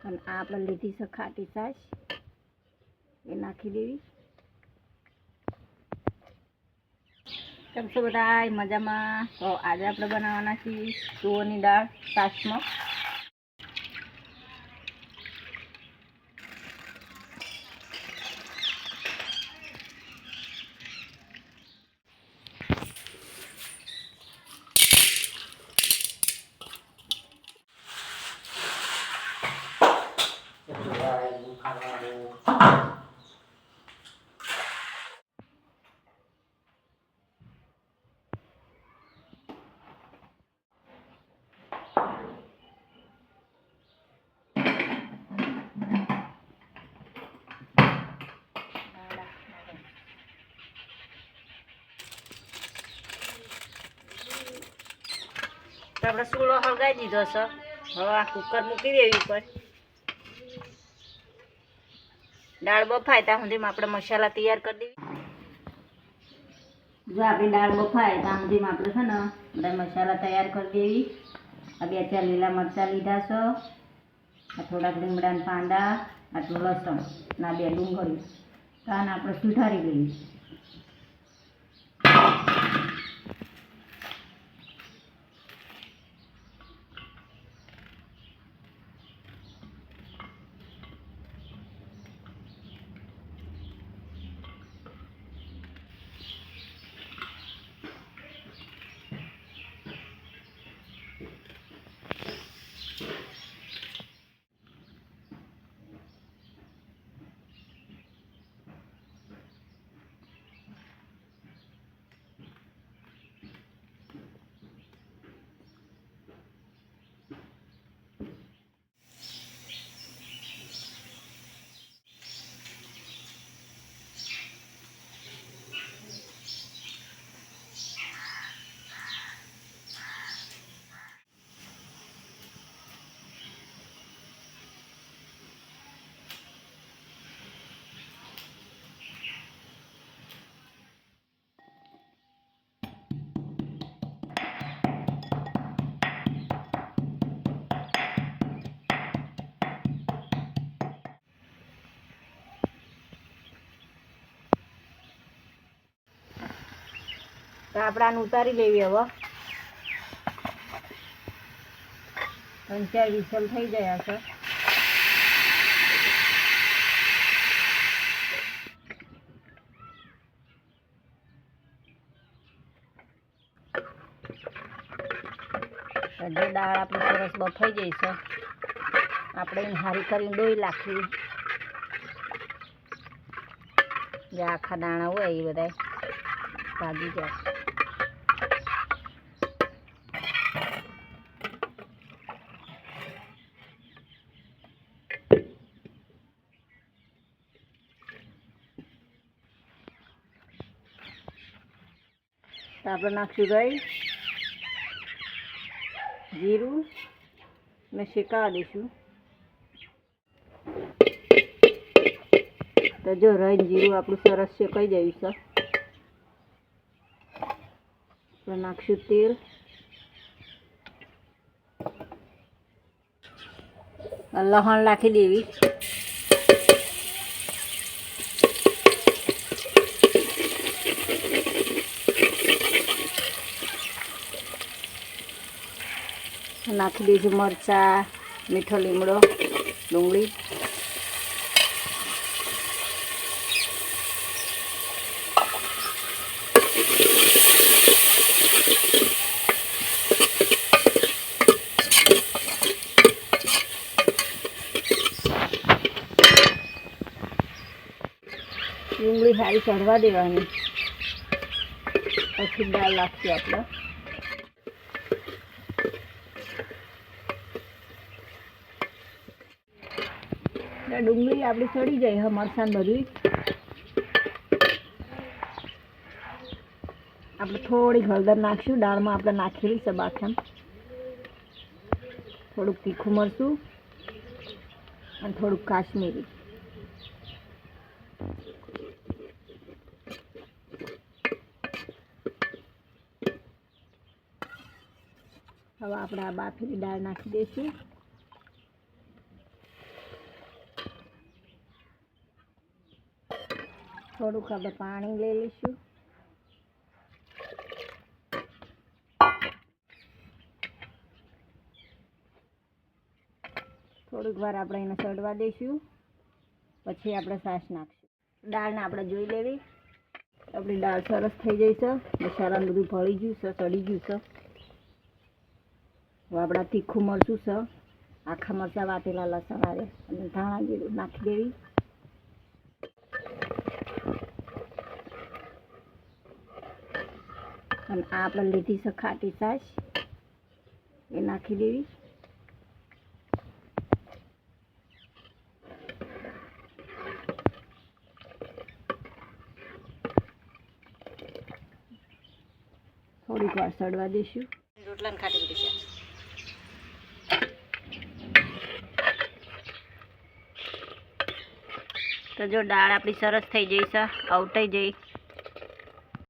અને આ આપણે લીધી છે ખાટી છાશ, એ નાખી દેવી. કેમ છો બધા? મજામાં? તો આજે આપણે બનાવવાના છીએ તુવેરની દાળ છાશમાં. આપણે સૂળો હળગાવી દીધો છે. હવે આ કુકર મૂકી દેવી ઉપર. દાળ બફાય ત્યાં સુધીમાં આપણે મસાલા તૈયાર કરી દેવી. જો આપણી દાળ બફાય ત્યાં સુધીમાં આપણે છે ને બધા મસાલા તૈયાર કરી દેવી. આ 2-4 લીલા મરચાં લીધા છે, આ થોડાક લીમડાના પાંદા, આટલું લસણ, ના 2 ડુંગળી કાન આપણે સુધારી લઈએ. તો આપણે આને ઉતારી લેવી. હવે 3-4 વિસલ થઈ ગયા છે. જે દાળ આપણી સરસ બફાઈ ગઈ છે, આપણે એને હારી કરીને ડોઈ નાખવી. જે આખા દાણા હોય એ બધા ભાગી જાય. તો આપણે નાખશું રાઈ, જીરું ને શેકાવા દઈશું. તો જો રાઈ જીરું આપણું સરસ શેકાઈ જાય છે. આપણે નાખશું તેલ, લસણ નાખી દેવી. નાખી દઈશું મરચાં, મીઠો લીમડો, ડુંગળી. ડુંગળી સારી ચડવા દેવાની, પછી દાળ નાખશું આપણે. ડુંગળી આપણી ચડી જાય. હા, મરચાં બધું આપણે થોડી હળદર નાખશું. દાળમાં આપણે નાખેલી છે બાખેમ. થોડુંક તીખું મરચું અને થોડુંક કાશ્મીરી. હવે આપણે આ બાફેલી દાળ નાખી દઈશું. થોડુંક આપણે પાણી લઈ લઈશું. થોડીક વાર આપણે એને સડવા દઈશું, પછી આપણે છાશ નાખીશું. દાળને આપણે જોઈ લેવી. આપણી દાળ સરસ થઈ ગઈ છે, મસાલાનું બધું ભળી ગયું છે, સડી ગયું છે. હવે આપણા તીખું મરચું છે, આખા મરચાં વાટેલા, લસણ આવે અને ધાણા જીરું નાખી દેવી. અને આ આપણે લીધી છે ખાટી છાશ, એ નાખી દેવી. થોડીક વાર સડવા દઈશું. રોટલાને ખાટી બધી છાશ. તો જો દાળ આપણી સરસ થઈ જઈ છે, આવટાઈ જઈ.